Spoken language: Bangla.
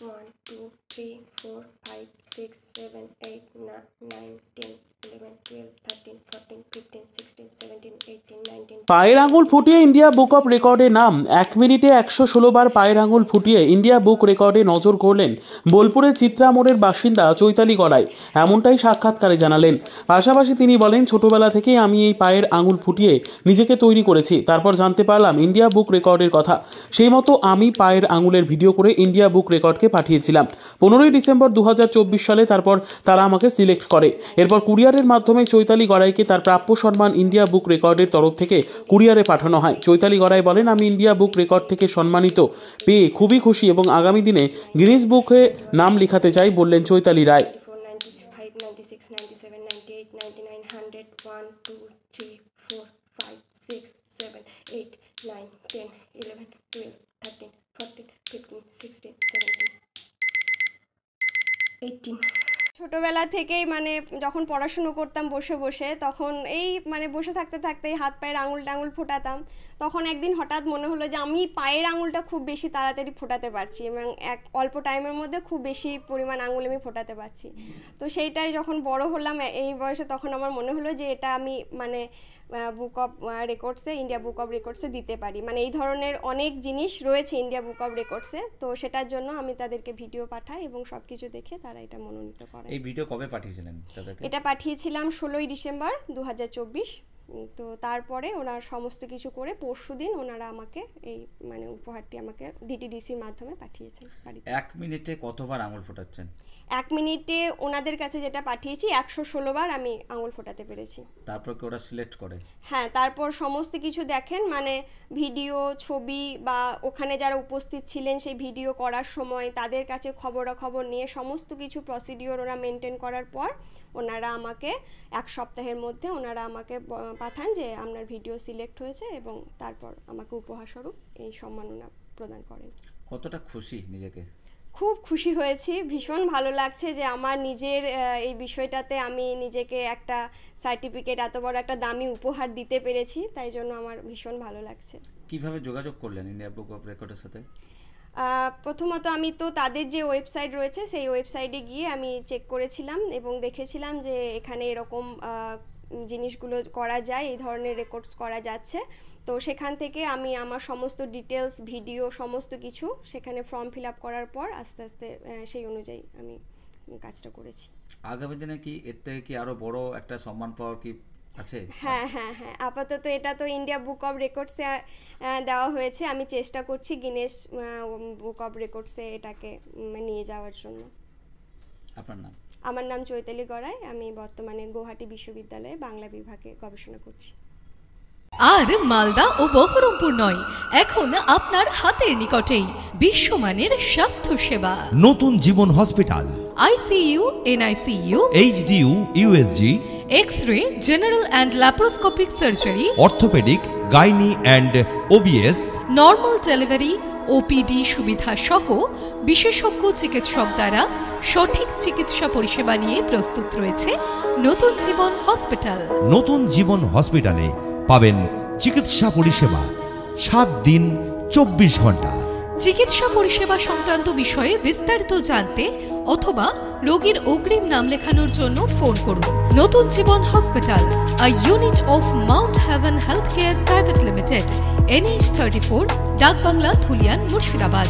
1 2 3 4 5 6 7 8 9 10 11 12 13 14 15 16 17 18 19 পায়ের আঙুল ফুটিয়ে ইন্ডিয়া বুক অফ রেকর্ডে নাম। 1 মিনিটে 116 বার পায়ের আঙুল ফুটিয়ে ইন্ডিয়া বুক রেকর্ডে নজর করলেন বোলপুরের চিত্রা মোড়ের বাসিন্দা চৈতালি গড়াই। এমনটাই সাক্ষাৎকারে জানালেন। পাশাপাশি তিনি বলেন, ছোটবেলা থেকেই আমি এই পায়ের আঙুল ফুটিয়ে নিজেকে তৈরি করেছি। তারপর জানতে পারলাম ইন্ডিয়া বুক রেকর্ডের কথা। সেই মতো আমি পায়ের আঙুলের ভিডিও করে ইন্ডিয়া বুক রেকর্ডকে পাঠিয়েছিলাম 15ই ডিসেম্বর 2024 সালে। তারপর তারা আমাকে সিলেক্ট করে। এরপর কুরিয়ারের মাধ্যমে চৈতালি গড়াইকে তার প্রাপ্য সম্মান ইন্ডিয়া বুক রেকর্ডের তরফ থেকে কুরিয়ারে পাঠানো হয়। চৈতালি গড়াই বলেন, আমি ইন্ডিয়া বুক রেকর্ড থেকে সম্মানিত পেয়ে খুবই খুশি এবং আগামী দিনে গিনেস বুকে নাম লিখাতে চাই বললেন চৈতালি রায়। 95 96 97 98 99 100 1 2 3 4 5 6 7 8 9 10 11 12 13 14 15 16 17 18 ছোটবেলা থেকেই মানে যখন পড়াশুনো করতাম বসে বসে, তখন এই মানে বসে থাকতে থাকতেই হাত পায়ের আঙুল ফোটাতাম। তখন একদিন হঠাৎ মনে হলো যে আমি পায়ের আঙুলটা খুব বেশি তাড়াতাড়ি ফোটাতে পারছি এবং অল্প টাইমের মধ্যে খুব বেশি পরিমাণ আঙুল আমি ফোটাতে পারছি। তো সেইটাই যখন বড় হলাম এই বয়সে, তখন আমার মনে হলো যে এটা আমি মানে বুক অফ রেকর্ডসে, ইন্ডিয়া বুক অফ রেকর্ডসে দিতে পারি। মানে এই ধরনের অনেক জিনিস রয়েছে ইন্ডিয়া বুক অফ রেকর্ডসে। তো সেটার জন্য আমি তাদেরকে ভিডিও পাঠাই এবং সব কিছু দেখে তারা এটা মনোনীত করে। এই ভিডিও কবে পাঠিয়েছিলেন তাদেরকে? এটা পাঠিয়েছিলাম 16ই ডিসেম্বর 2024। তো তারপরে ওনার সমস্ত কিছু করে পরশুদিন ওনারা আমাকে এই মানে উপহারটি আমাকে ডিটিডিসির মাধ্যমে পাঠিয়েছেন বাড়িতে। 1 মিনিটে কতবার আঙুল ফোটাচ্ছেন? 1 মিনিটে ওনাদের কাছে যেটা পাঠিয়েছি 116 বার আমি আঙুল ফোটাতে পেরেছি। তারপর কি ওরা সিলেক্ট করে? হ্যাঁ, তারপর সমস্ত কিছু দেখেন, মানে ভিডিও, ছবি বা ওখানে যারা উপস্থিত ছিলেন সেই ভিডিও করার সময় তাদের কাছে খবরাখবর নিয়ে সমস্ত কিছু প্রসিডিওর ওরা মেনটেন করার পর ওনারা আমাকে 1 সপ্তাহের মধ্যে ওনারা আমাকে পাঠান যে আপনার ভিডিও সিলেক্ট হয়েছে এবং তারপর আমাকে উপহারস্বরূপ এই সম্মাননা প্রদান করেন। কতটা খুশি নিজেকে? খুব খুশি হয়েছি, ভীষণ ভালো লাগছে যে আমার নিজের এই বিষয়টাতে আমি নিজেকে একটা সার্টিফিকেট, এত বড় একটা দামি উপহার দিতে পেরেছি, তাই জন্য আমার ভীষণ ভালো লাগছে। কিভাবে যোগাযোগ করলেন ইন্ডিয়া বুক অফ রেকর্ডের সাথে? প্রথমত আমি তো তাদের যে ওয়েবসাইট রয়েছে সেই ওয়েবসাইটে গিয়ে আমি চেক করেছিলাম এবং দেখেছিলাম যে এখানে এরকম জিনিসগুলো করা যায়, এই ধরনের রেকর্ডস করা যাচ্ছে। তো সেখান থেকে আমি আমার সমস্ত ডিটেলস, ভিডিও, সমস্ত কিছু সেখানে ফর্ম ফিল আপ করার পর আস্তে আস্তে সেই অনুযায়ী আমি কাজটা করেছি। আগামী দিনে কি এর থেকে কি আরো বড় একটা সম্মান পাওয়ার কি আছে? হ্যাঁ, আপাতত এটা তো ইন্ডিয়া বুক অফ রেকর্ডসে দেওয়া হয়েছে। আমি চেষ্টা করছি গিনেস বুক অফ রেকর্ডসে এটাকে নিয়ে যাওয়ার জন্য। আপনার নাম? আমার নাম চৈতালি গড়াই। আমি বর্তমানে গুয়াহাটি বিশ্ববিদ্যালয়ে বাংলা বিভাগে গবেষণা করছি। আর মালদা ও বহরমপুর নয়, এখন আপনার হাতের নিকটেই বিশ্বমানের স্বাস্থ্য সেবা। Natun Jibon hospital, ICU, NICU, HDU, USG, X-ray, general and laparoscopic surgery, orthopedic, gynae and OBS, normal delivery, OPD সুবিধা সহ বিশেষজ্ঞ চিকিৎসক দ্বারা সঠিক চিকিৎসা পরিষেবা নিয়ে প্রস্তুত রয়েছে নতুন জীবন হসপিটাল। নতুন জীবন হসপিটালে পাবেন চিকিৎসা পরিষেবা 7 দিন 24 ঘন্টা। চিকিৎসা পরিষেবা সংক্রান্ত বিষয়ে বিস্তারিত জানতে অথবা রোগীর অগ্রিম নাম লেখানোর জন্য ফোন করুন। Natun Jibon hospital, a unit of Mount Heaven Healthcare Private Limited, NH34, Dakbangla, Dhulian, Murshidabad.